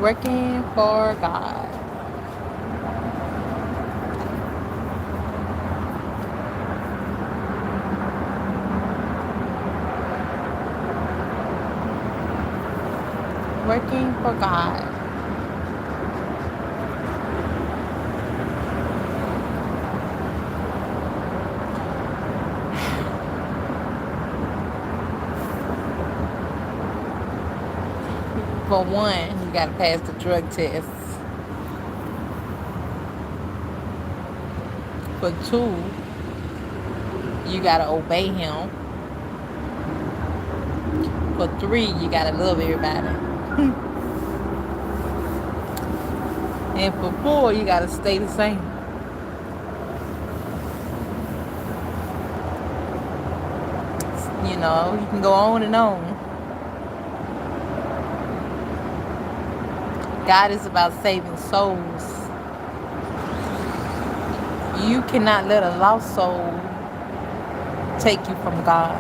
Working for God. Working for God. For one, you got to pass the drug test. For two, you got to obey him. For three, you got to love everybody. And for four, you got to stay the same. You know, you can go on and on. God is about saving souls. You cannot let a lost soul take you from God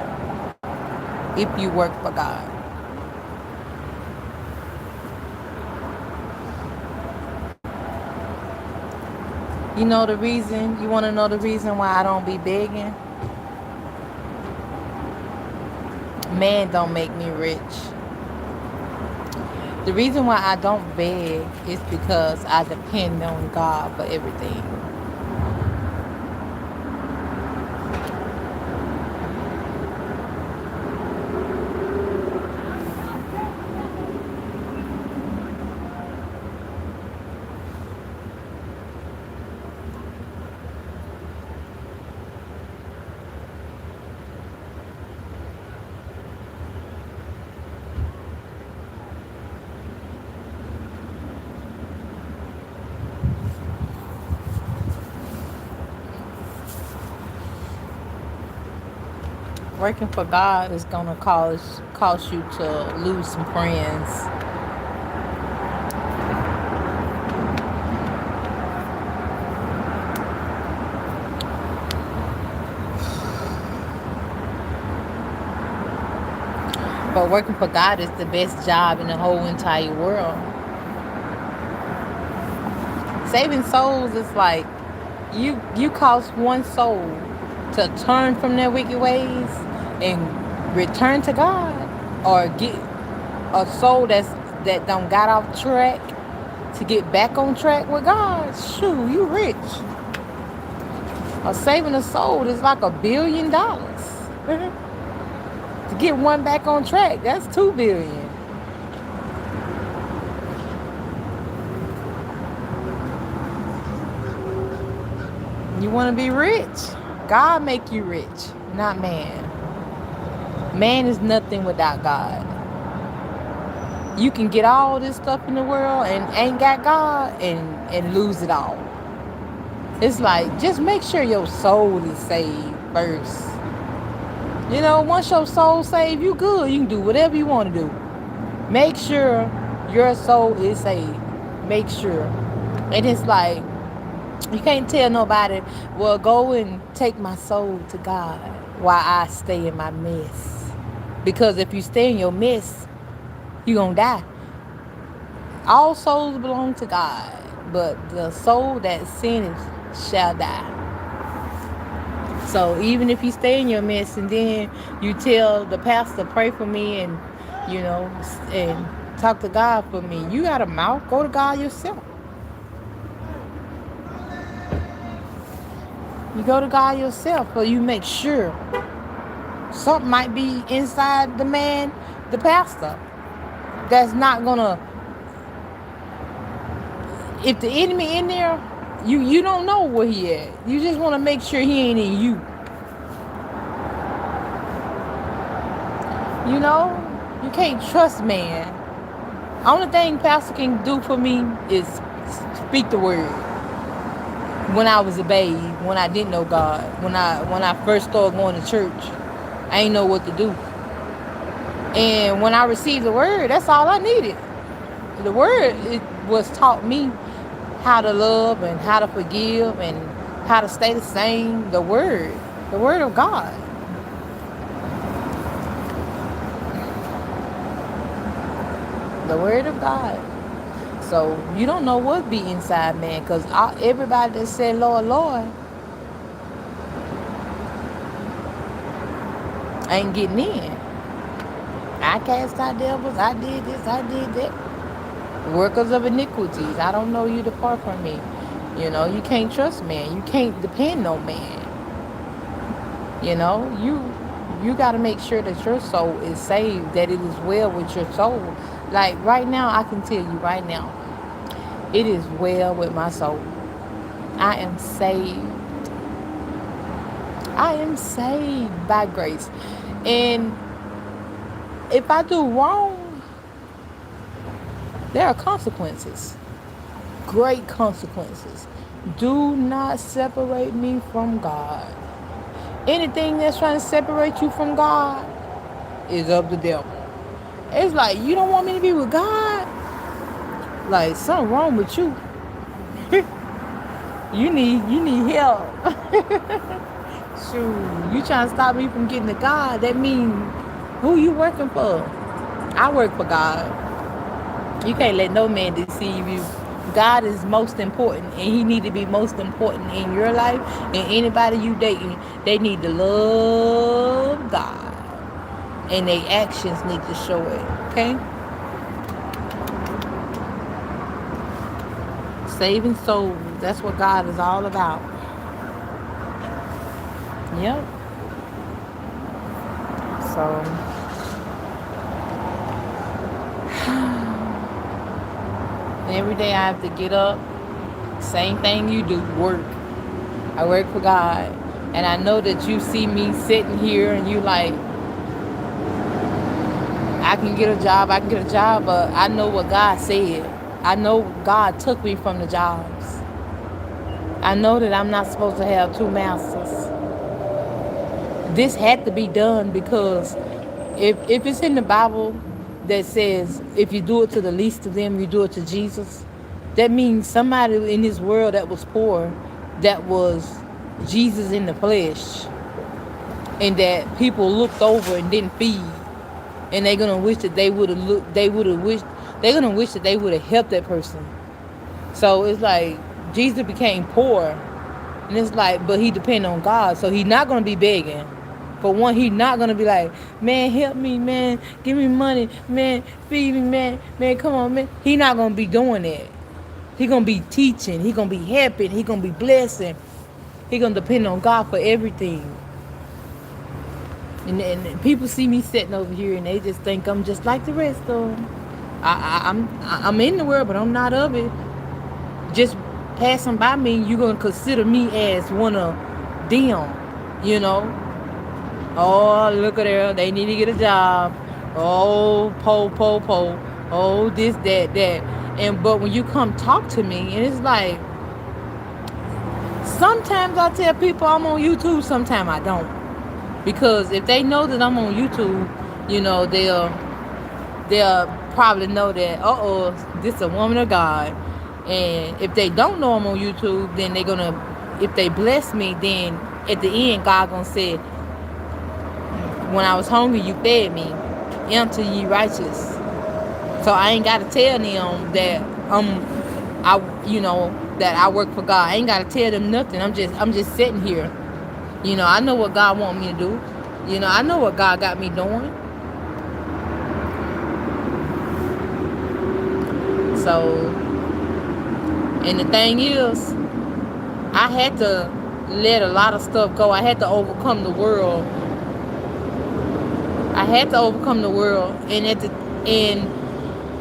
if you work for God. You know the reason? You want to know the reason why I don't be begging? Man don't make me rich. The reason why I don't beg is because I depend on God for everything. Working for God is gonna cost you to lose some friends. But working for God is the best job in the whole entire world. Saving souls is like you cost one soul to turn from their wicked ways and return to God, or get a soul that don't got off track to get back on track with God. Shoot, you rich. Or saving a soul is like $1 billion. To get one back on track, that's 2 billion. You want to be rich? God make you rich, not man. Man is nothing without God. You can get all this stuff in the world and ain't got God and lose it all. It's like, just make sure your soul is saved first. You know, once your soul saved, you good. You can do whatever you want to do. Make sure your soul is saved. Make sure. And it's like, you can't tell nobody, well, go and take my soul to God while I stay in my mess. Because if you stay in your mess, you're going to die. All souls belong to God, but the soul that sinneth shall die. So even if you stay in your mess and then you tell the pastor, pray for me, and you know, and talk to God for me, you got a mouth, go to God yourself. You go to God yourself, but you make sure something might be inside the man, the pastor, that's not gonna, if the enemy in there, you don't know where he at. You just want to make sure he ain't in you. You know, you can't trust man. Only thing pastor can do for me is speak the word. When I was a babe, when I didn't know God, when I first started going to church, I ain't know what to do. And when I received the word, that's all I needed. The word, it was taught me how to love and how to forgive and how to stay the same. The word of God. The word of God. So you don't know what be inside man, because everybody that said Lord, Lord ain't getting in. I cast out devils, I did this, I did that. Workers of iniquities, I don't know you, depart from me. You can't trust man. You can't depend on man. You got to make sure that your soul is saved, that it is well with your soul. Like right now, I can tell you right now, it is well with my soul. I am saved. I am saved by grace. And if I do wrong, there are consequences. Great consequences. Do not separate me from God. Anything that's trying to separate you from God is of the devil. It's like, you don't want me to be with God? Like, something wrong with you. You need help. Shoot, you trying to stop me from getting to God? That means, who you working for? I work for God. You can't let no man deceive you. God is most important, and he need to be most important in your life. And anybody you dating, they need to love God, and their actions need to show it. Okay? Saving souls. That's what God is all about. Yep. So every day I have to get up. Same thing you do, work. I work for God. And I know that you see me sitting here and you like, I can get a job, but I know what God said. I know God took me from the jobs. I know that I'm not supposed to have two masters. This had to be done because if it's in the Bible that says, if you do it to the least of them, you do it to Jesus, that means somebody in this world that was poor, that was Jesus in the flesh, and that people looked over and didn't feed, and they're gonna wish that they would have looked. They're gonna wish that they would have helped that person. So it's like Jesus became poor, and it's like, but he depended on God, so he's not gonna be begging. For one, he's not gonna be like, man, help me, man, give me money, man, feed me, man, come on, man. He's not gonna be doing that. He's gonna be teaching. He's gonna be helping. He's gonna be blessing. He's gonna depend on God for everything. And people see me sitting over here and they just think I'm just like the rest of them. I'm in the world, but I'm not of it. Just passing by me, you're gonna consider me as one of them. Oh, look at her. They need to get a job. Oh, po. Oh, this, that. But when you come talk to me, and it's like, sometimes I tell people I'm on YouTube, sometimes I don't. Because if they know that I'm on YouTube, they'll probably know that, this is a woman of God. And if they don't know I'm on YouTube, then they're gonna, if they bless me, then at the end, God gonna say, when I was hungry, you fed me. Enter ye righteous. So I ain't gotta tell them that that I work for God. I ain't gotta tell them nothing. I'm just sitting here. I know what God want me to do. I know what God got me doing. So, and the thing is, I had to let a lot of stuff go. I had to overcome the world.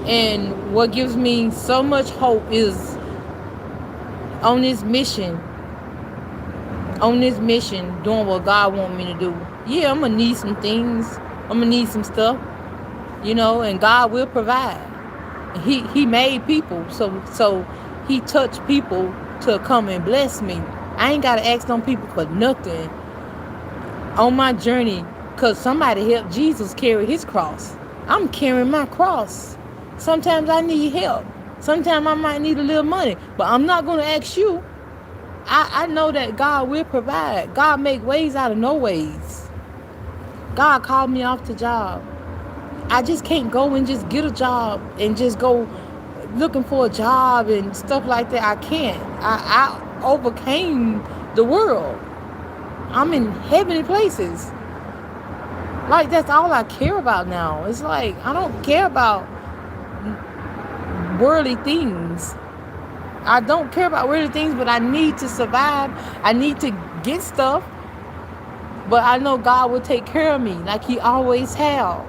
And what gives me so much hope is on this mission, doing what God wants me to do. Yeah, I'm gonna need some things. I'm gonna need some stuff, and God will provide. He made people, so he touched people to come and bless me. I ain't gotta ask them people for nothing on my journey, because somebody helped Jesus carry his cross. I'm carrying my cross. Sometimes I need help. Sometimes I might need a little money, but I'm not going to ask you. I know that God will provide. God make ways out of no ways. God called me off the job. I just can't go and just get a job and just go looking for a job and stuff like that. I can't. I overcame the world. I'm in heavenly places. Like, that's all I care about now. It's like, I don't care about worldly things. I don't care about worldly things, but I need to survive. I need to get stuff. But I know God will take care of me like he always have.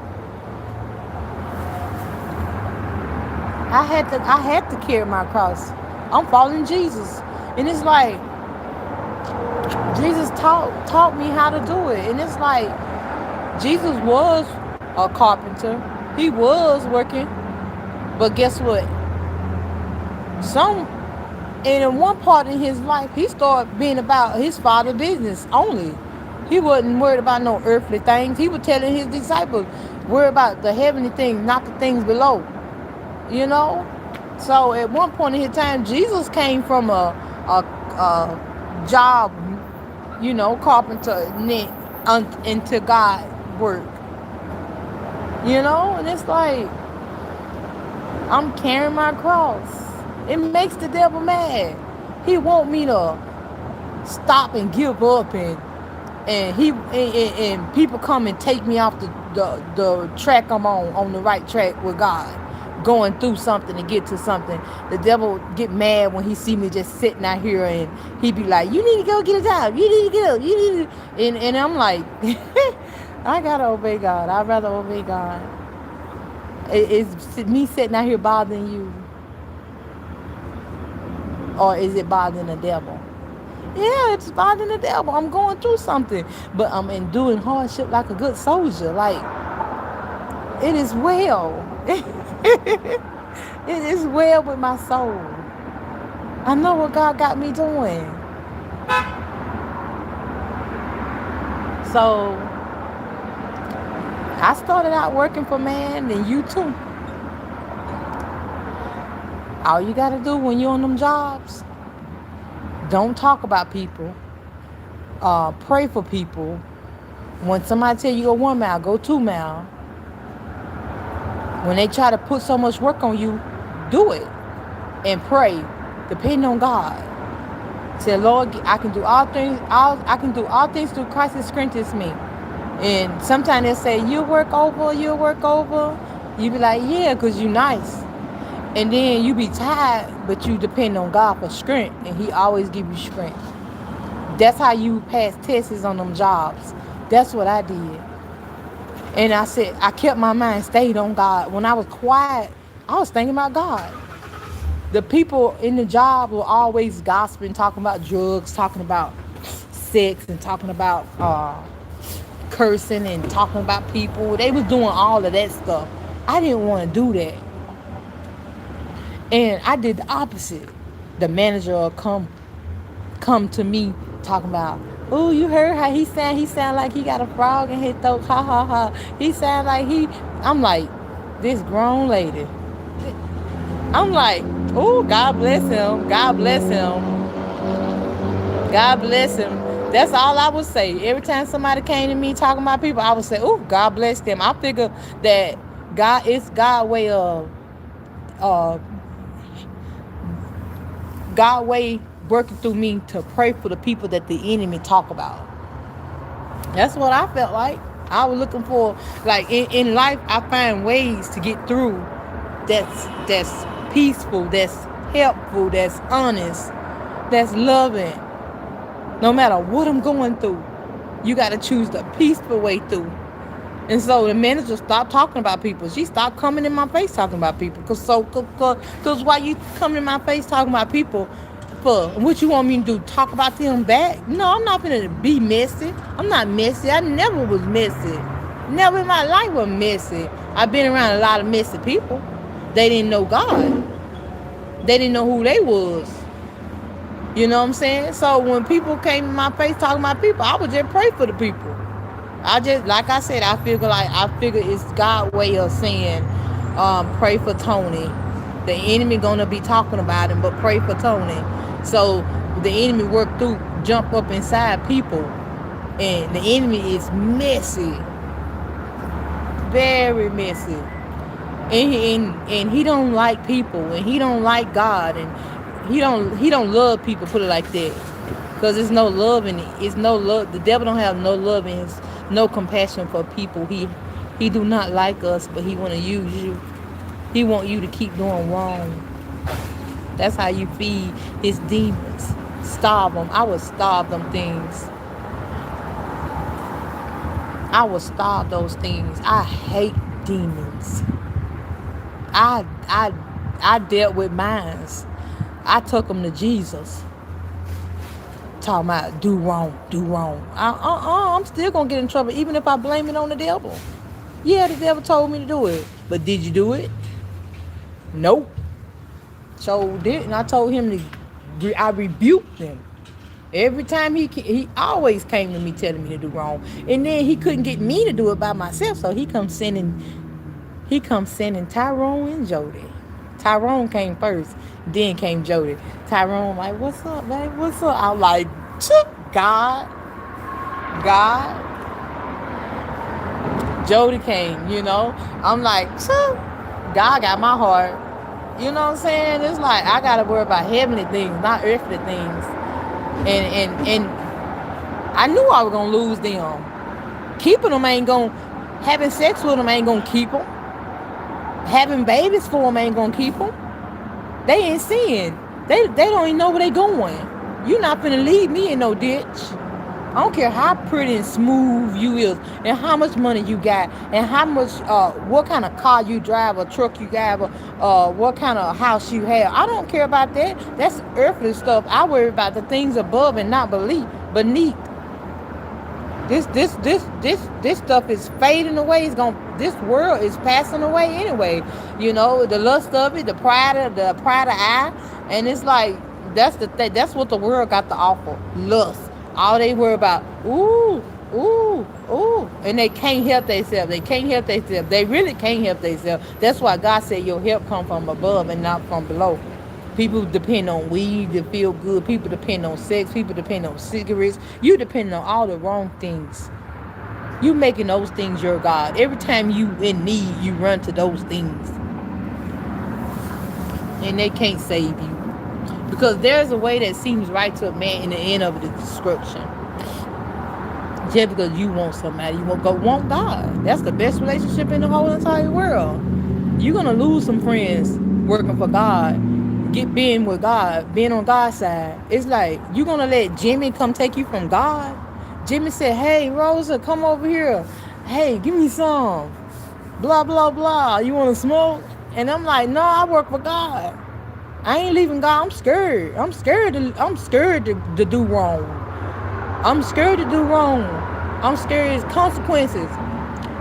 I had to carry my cross. I'm following Jesus. And it's like Jesus taught me how to do it. And it's like Jesus was a carpenter. He was working. But guess what? In one part in his life, he started being about his father's business only. He wasn't worried about no earthly things. He was telling his disciples, worry about the heavenly things, not the things below. You know? So at one point in his time, Jesus came from a job, carpenter, into God work. And it's like, I'm carrying my cross. It makes the devil mad. He want me to stop and give up, and people come and take me off the track I'm on the right track with God, going through something to get to something. The devil get mad when he see me just sitting out here, and he be like, you need to go get a job, you need to get up, you need to, and I'm like, I gotta obey God. I'd rather obey God. Is me sitting out here bothering you, or is it bothering the devil? Yeah, it's bothering the devil. I'm going through something, but I'm enduring hardship like a good soldier. Like, it is well. It is well with my soul. I know what God got me doing. So I started out working for man, and you too. All you got to do when you're on them jobs, don't talk about people. Pray for people. When somebody tell you go 1 mile, go 2 miles. When they try to put so much work on you, do it and pray. Depend on God. Say, Lord, I can do all things. I can do all things through Christ that strengthens me. And sometimes they'll say, you'll work over. You be like, yeah, because you're nice. And then you be tired, but you depend on God for strength, and he always give you strength. That's how you pass tests on them jobs. That's what I did. And I said, I kept my mind stayed on God. When I was quiet, I was thinking about God. The people in the job were always gossiping, talking about drugs, talking about sex, and talking about cursing, and talking about people. They was doing all of that stuff. I didn't want to do that. And I did the opposite. The manager will come to me talking about, oh, you heard how he sound? He sound like he got a frog in his throat. Ha, ha, ha. He sound like I'm like, this grown lady. I'm like, oh, God bless him. God bless him. God bless him. That's all I would say. Every time somebody came to me talking about people, I would say, oh, God bless them. I figure that it's God's way of God way working through me to pray for the people that the enemy talk about. That's what I felt like. I was looking for, like, in life, I find ways to get through that's peaceful, that's helpful, that's honest, that's loving. No matter what I'm going through, you got to choose the peaceful way through. And so the manager stopped talking about people. She stopped coming in my face talking about people. Because why you coming in my face talking about people for? What you want me to do? Talk about them back? No, I'm not going to be messy. I'm not messy. I never was messy. Never in my life was messy. I've been around a lot of messy people. They didn't know God. They didn't know who they was. You know what I'm saying? So when people came in my face talking about people, I would just pray for the people. Like I said, I figure it's God's way of saying, pray for Tony. The enemy gonna be talking about him, but pray for Tony. So the enemy jump up inside people, and the enemy is messy, very messy. And he don't like people, and he don't like God, and he don't love people. Put it like that, because there's no love in it. It's no love. The devil don't have no love in his, no compassion for people. He do not like us, but he want to use you. He want you to keep doing wrong. That's how you feed his demons. Starve them. I would starve them things. I would starve those things. I hate demons. I I I dealt with mines. I took them to Jesus. Talking about do wrong, do wrong. I'm still gonna get in trouble, even if I blame it on the devil. Yeah, the devil told me to do it, but did you do it? Nope. So didn't I told him to? I rebuked him. Every time he always came to me telling me to do wrong, and then he couldn't get me to do it by myself, so he comes sending Tyrone and Jody. Tyrone came first, then came Jody. Tyrone like, what's up, babe? What's up? I'm like, God. Jody came, I'm like, God got my heart. You know what I'm saying? It's like I gotta worry about heavenly things, not earthly things. And I knew I was gonna lose them. Keeping them ain't gonna, having sex with them ain't gonna keep them. Having babies for them ain't gonna keep them. They ain't seeing. They don't even know where they going. You not finna leave me in no ditch. I don't care how pretty and smooth you is, and how much money you got, and how much, what kind of car you drive, or truck you drive, or what kind of house you have. I don't care about that. That's earthly stuff. I worry about the things above and not beneath. This stuff is fading away. This world is passing away anyway. The lust of it, the pride of eye, and it's like that's what the world got to offer. Lust. All they worry about, ooh, and they can't help themselves. They really can't help themselves. That's why God said your help come from above and not from below. People depend on weed to feel good. People depend on sex. People depend on cigarettes. You depend on all the wrong things. You making those things your God. Every time you in need, you run to those things. And they can't save you. Because there's a way that seems right to a man in the end of the description. Just because you want somebody, you want God. That's the best relationship in the whole entire world. You're going to lose some friends working for God. Being with God, being on God's side. It's like, you're going to let Jimmy come take you from God? Jimmy said, hey, Rosa, come over here. Hey, give me some. Blah, blah, blah. You want to smoke? And I'm like, no, I work for God. I ain't leaving God. I'm scared. I'm scared to do wrong. I'm scared to do wrong. I'm scared of consequences.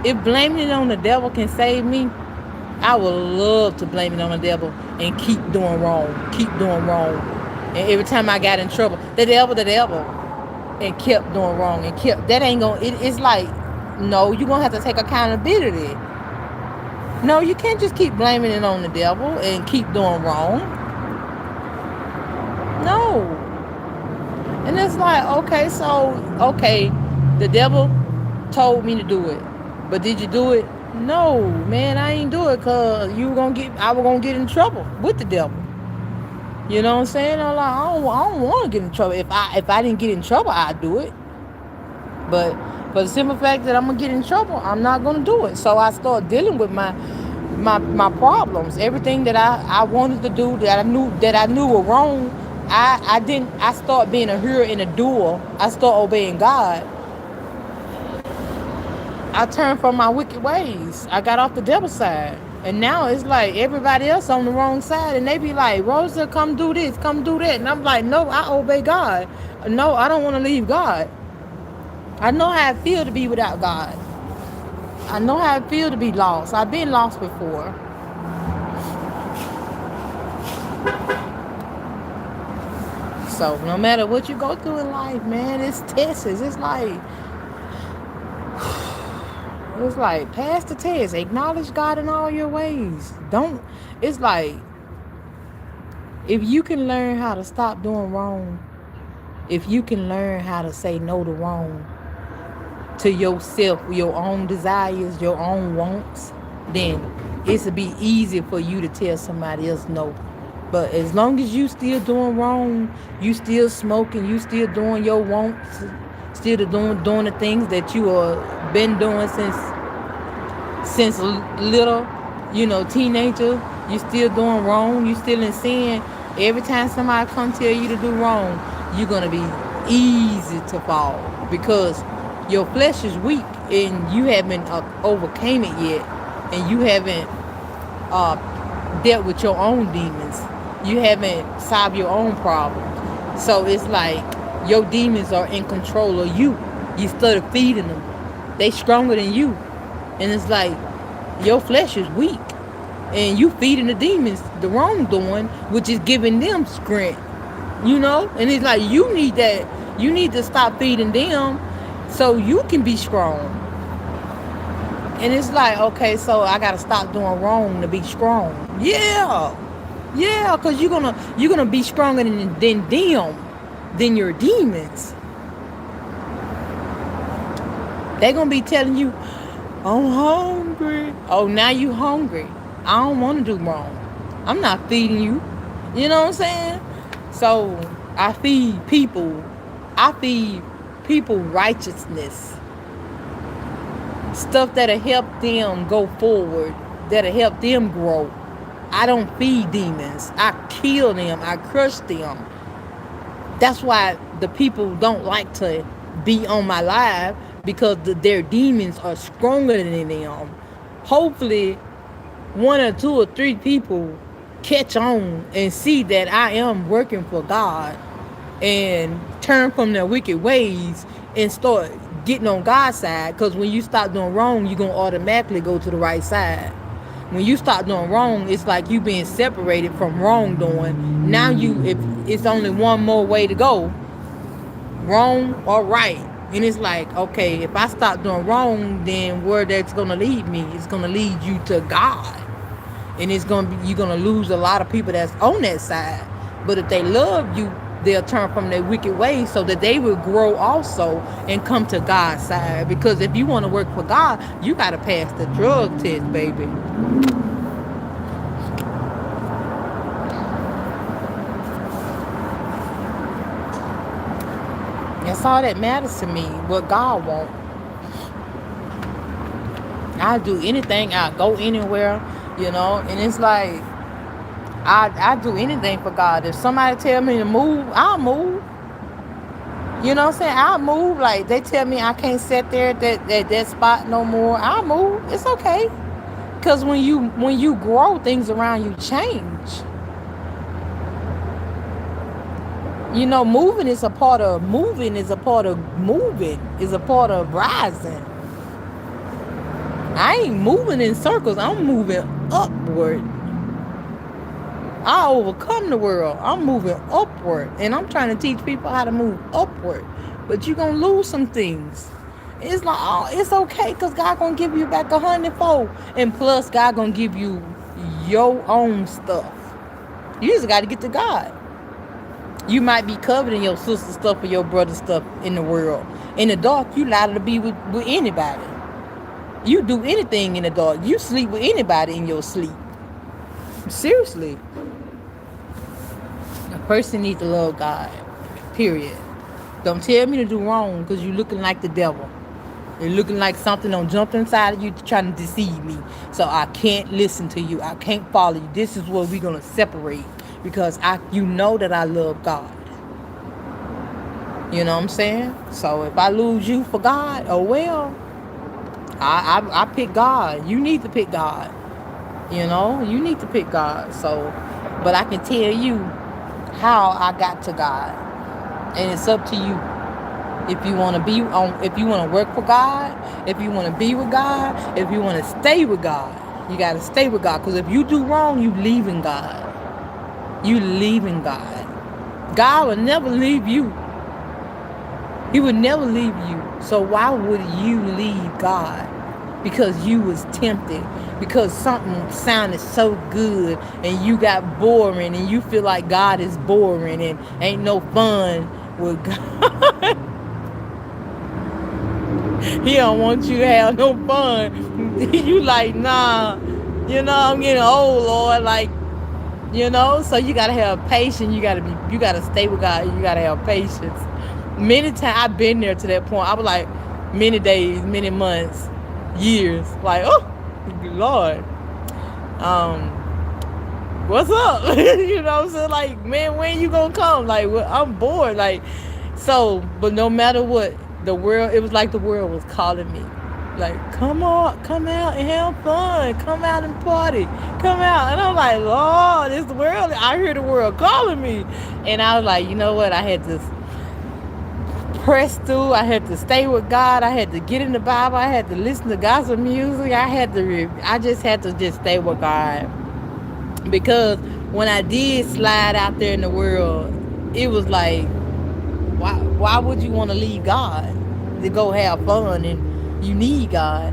If blaming it on the devil can save me, I would love to blame it on the devil and keep doing wrong. And every time I got in trouble, the devil, and kept doing wrong and that ain't gonna, it's like, no, you're gonna have to take accountability. No, you can't just keep blaming it on the devil and keep doing wrong. No. And it's like, okay, the devil told me to do it. But did you do it? No, man, I ain't do it because I was gonna get in trouble with the devil. You know what I'm saying? I'm like, I don't want to get in trouble. If I didn't get in trouble, I'd do it. But for the simple fact that I'm gonna get in trouble, I'm not gonna do it. So I start dealing with my problems. Everything that I wanted to do that I knew were wrong. I start being a hearer and a doer. I start obeying God. I turned from my wicked ways. I got off the devil's side. And now it's like everybody else on the wrong side. And they be like, Rosa, come do this, come do that. And I'm like, no, I obey God. No, I don't want to leave God. I know how it feels to be without God. I know how it feels to be lost. I've been lost before. So no matter what you go through in life, man, it's tests. It's like pass the test. Acknowledge God in all your ways. It's like, if you can learn how to stop doing wrong, if you can learn how to say no to wrong, to yourself, your own desires, your own wants, then it's to be easy for you to tell somebody else no. But as long as you still doing wrong, you still smoking, you still doing your wants, still doing the things that you are been doing since little, teenager, you still doing wrong, you still in sin. Every time somebody come tell you to do wrong, you're gonna be easy to fall because your flesh is weak and you haven't overcame it yet, and you haven't dealt with your own demons. You haven't solved your own problems. So it's like your demons are in control of you. You started feeding them. They stronger than you. And it's like your flesh is weak. And you feeding the demons the wrongdoing, which is giving them strength. And it's like you need that. You need to stop feeding them so you can be strong. And it's like, okay, so I gotta stop doing wrong to be strong. Yeah. Yeah, because you're gonna be stronger than them, than your demons. They're gonna be telling you, I'm hungry. Oh, now you hungry. I don't want to do wrong. I'm not feeding you. You know what I'm saying? So I feed people. I feed people righteousness. Stuff that'll help them go forward. That'll help them grow. I don't feed demons. I kill them. I crush them. That's why the people don't like to be on my live, because their demons are stronger than them. Hopefully, 1 or 2 or 3 people catch on and see that I am working for God and turn from their wicked ways and start getting on God's side. Because when you stop doing wrong, you're going to automatically go to the right side. When you stop doing wrong, it's like you being separated from wrongdoing. Now if it's only one more way to go, wrong or right. And it's like, okay, if I stop doing wrong, then where that's going to lead me, it's going to lead you to God. And you're going to lose a lot of people that's on that side. But if they love you, they'll turn from their wicked ways so that they will grow also and come to God's side. Because if you want to work for God, you got to pass the drug test, baby. That's all that matters to me, what God wants. I'll do anything. I'll go anywhere, and it's like, I do anything for God. If somebody tell me to move, I'll move. You know what I'm saying? I'll move. Like, they tell me I can't sit there at that spot no more, I'll move. It's okay. Because when you grow, things around you change. Moving is a part of moving, is a part of rising. I ain't moving in circles. I'm moving upward. I overcome the world. I'm moving upward. And I'm trying to teach people how to move upward. But you're going to lose some things. It's like, oh, it's okay, because God going to give you back 100-fold. And plus, God going to give you your own stuff. You just got to get to God. You might be coveting your sister's stuff or your brother's stuff in the world. In the dark, you liable to be with anybody. You do anything in the dark. You sleep with anybody in your sleep. Seriously. A person needs to love God. Period. Don't tell me to do wrong because you're looking like the devil. You're looking like something don't jump inside of you trying to deceive me. So I can't listen to you. I can't follow you. This is where we're going to separate. Because you know that I love God. You know what I'm saying? So if I lose you for God, oh well. I pick God. You need to pick God. You need to pick God. So, but I can tell you how I got to God. And it's up to you. If you want to work for God, if you want to be with God, if you want to stay with God, you got to stay with God. Because if you do wrong, you leaving God. You leaving God. God will never leave you. He would never leave you. So why would you leave God? Because you was tempted. Because something sounded so good and you got boring and you feel like God is boring and ain't no fun with God. He don't want you to have no fun. You like, nah, I'm getting old, Lord. Like, so you gotta have patience. You gotta stay with God. You gotta have patience. Many times I've been there to that point. I was like, many days, many months, years. Like, oh, Lord, um, what's up? What I'm saying? Like, man, when you gonna come? Like, well, I'm bored. Like, so, but no matter what, it was like the world was calling me. Like, come on, come out and have fun. Come out and party. Come out. And I'm like, Lord, this world, I hear the world calling me. And I was like, you know what? I had to press through. I had to stay with God. I had to get in the Bible. I had to listen to gospel music. I just had to just stay with God. Because when I did slide out there in the world, it was like, why would you want to leave God to go have fun? And you need God.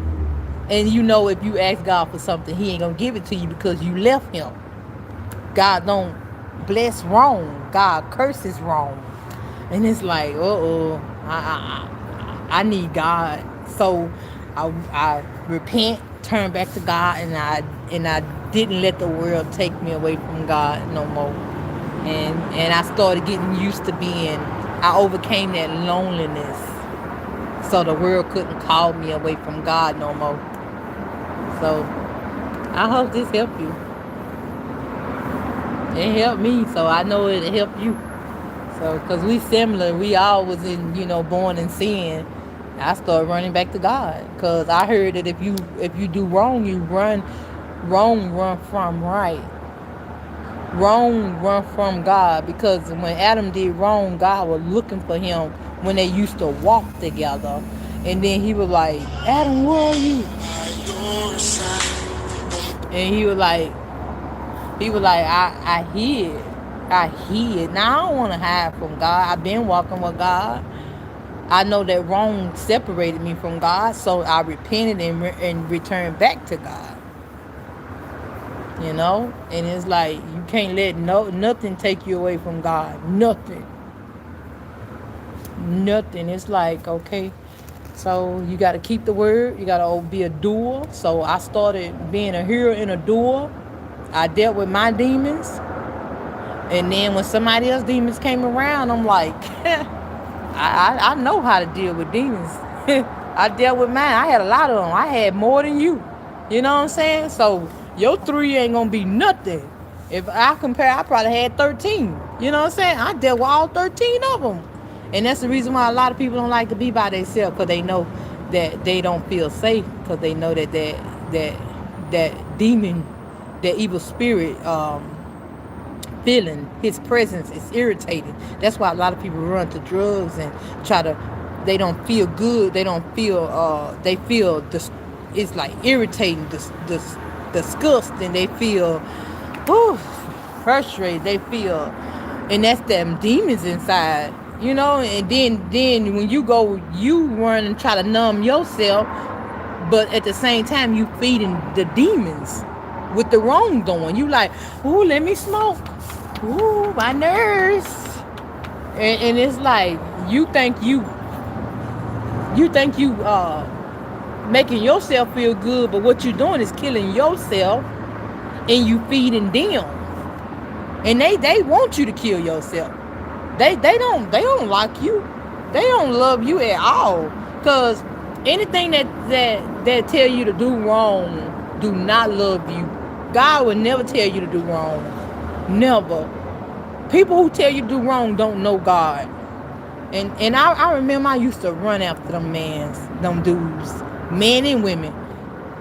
And if you ask God for something, he ain't going to give it to you because you left him. God don't bless wrong. God curses wrong. And it's like, I need God. So I repent, turn back to God, and I didn't let the world take me away from God no more. And I started getting used to I overcame that loneliness. So the world couldn't call me away from God no more. So I hope this helped you. It helped me, so I know it'll help you. So, because we similar, we all was born in sin. I started running back to God because I heard that if you do wrong, you run from right. Wrong run from God, because when Adam did wrong, God was looking for him when they used to walk together. And then he was like, Adam, where are you? And he was like, I hid. I hid. Now I don't want to hide from God. I've been walking with God. I know that wrong separated me from God, so I repented and returned back to God. And it's like you can't let nothing take you away from God. Nothing. It's like, okay, so you got to keep the word. You got to be a doer. So I started being a hero and a doer. I dealt with my demons. And then when somebody else's demons came around, I'm like, I know how to deal with demons. I dealt with mine. I had a lot of them. I had more than you. You know what I'm saying? So your 3 ain't going to be nothing. If I compare, I probably had 13. You know what I'm saying? I dealt with all 13 of them. And that's the reason why a lot of people don't like to be by themselves, because they know that they don't feel safe, because they know that demon, that evil spirit, feeling his presence is irritating. That's why a lot of people run to drugs and they don't feel good. They don't feel, they feel it's like irritating, disgusting. They feel frustrated. They feel, and that's them demons inside, and then when you run and try to numb yourself, but at the same time you feeding the demons with the wrong doing. You like, ooh, let me smoke. Ooh, my nerves. And it's like you think you making yourself feel good, but what you're doing is killing yourself, and you feeding them. And they want you to kill yourself. They don't like you. They don't love you at all. Because anything that tell you to do wrong do not love you. God would never tell you to do wrong. Never. People who tell you to do wrong don't know God. And I remember I used to run after them dudes, men and women.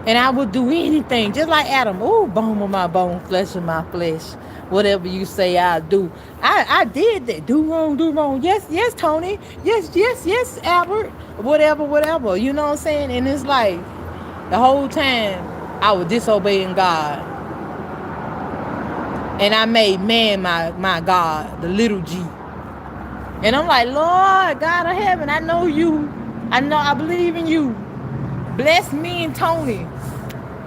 And I would do anything, just like Adam. Oh, bone of my bone, flesh of my flesh. Whatever you say, I'll do. I did that. Do wrong. Yes, Tony. Yes, Albert. Whatever. You know what I'm saying? And it's like the whole time I was disobeying God. And I made man my God, the little G. And I'm like, Lord, God of heaven, I know you. I believe in you. Bless me and Tony.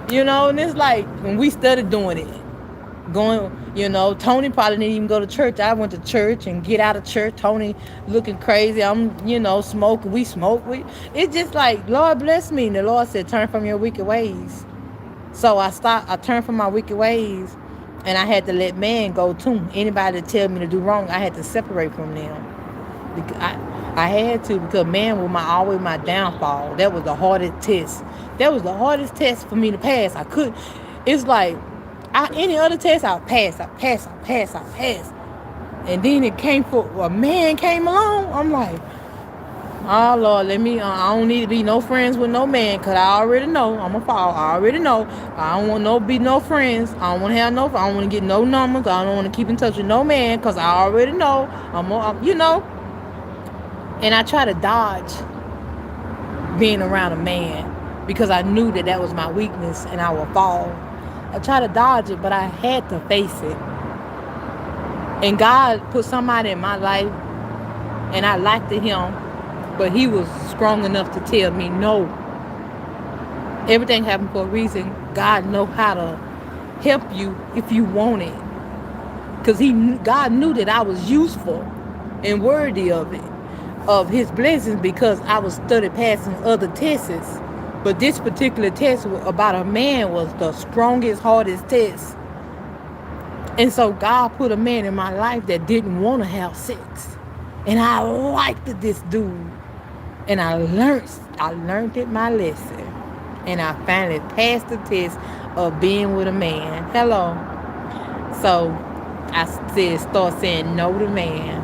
And it's like when we started doing it. Tony probably didn't even go to church. I went to church and get out of church. Tony looking crazy. I'm, smoking. We smoke. It's just like, Lord bless me. And the Lord said, turn from your wicked ways. So I turned from my wicked ways, and I had to let man go too. Anybody that tell me to do wrong, I had to separate from them. Because I had to, because man was always my downfall. That was the hardest test. That was the hardest test for me to pass. I could. It's like any other test I pass, I pass, I pass, I pass. And then it came for a man came along. I'm like, oh Lord, let me. I don't need to be no friends with no man, cause I already know I'm a fall. I already know. I don't want be no friends. I don't want to have no. I don't want to get no numbers. I don't want to keep in touch with no man, cause I already know I'm. And I try to dodge being around a man because I knew that was my weakness and I would fall. I try to dodge it, but I had to face it. And God put somebody in my life, and I liked him, but he was strong enough to tell me no. Everything happened for a reason. God know how to help you if you want it, because God knew that I was useful and worthy of his blessings, because I was study passing other tests. But this particular test about a man was the strongest, hardest test. And so God put a man in my life that didn't want to have sex. And I liked this dude. And I learned it my lesson. And I finally passed the test of being with a man. Hello. So I start saying no to man.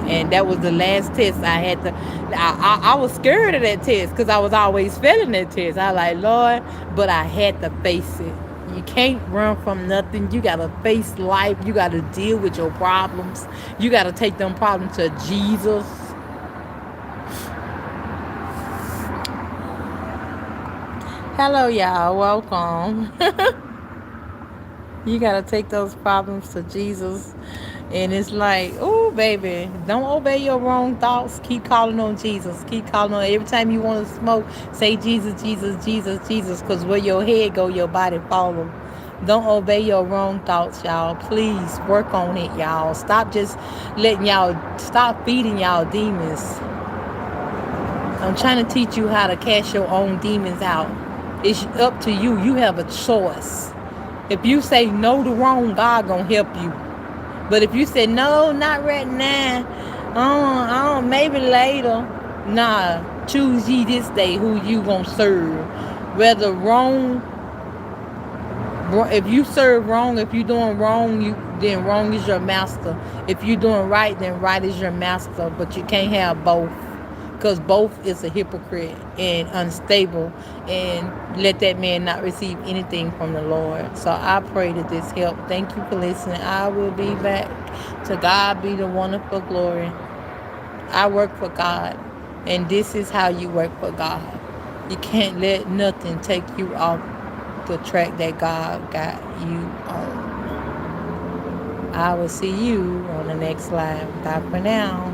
And that was the last test I had to. I was scared of that test because I was always failing that test. I was like, Lord, but I had to face it. You can't run from nothing. You got to face life. You got to deal with your problems. You got to take them problems to Jesus. Hello, y'all. Welcome. You got to take those problems to Jesus. And it's like, oh, baby, don't obey your wrong thoughts. Keep calling on Jesus. Keep calling on. Every time you want to smoke, say Jesus, Jesus, Jesus, Jesus. Because where your head go, your body follow. Don't obey your wrong thoughts, y'all. Please work on it, y'all. Stop feeding y'all demons. I'm trying to teach you how to cast your own demons out. It's up to you. You have a choice. If you say no to wrong, God gonna help you. But if you say no, not right now, maybe later, nah, choose ye this day who you gonna serve. Whether wrong, if you serve wrong, if you doing wrong, then wrong is your master. If you doing right, then right is your master. But you can't have both, because both is a hypocrite and unstable, and let that man not receive anything from the Lord. So I pray that this helped. Thank you for listening. I will be back. To God be the wonderful glory. I work for God, and this is how you work for God. You can't let nothing take you off the track that God got you on. I will see you on the next live. Bye for now.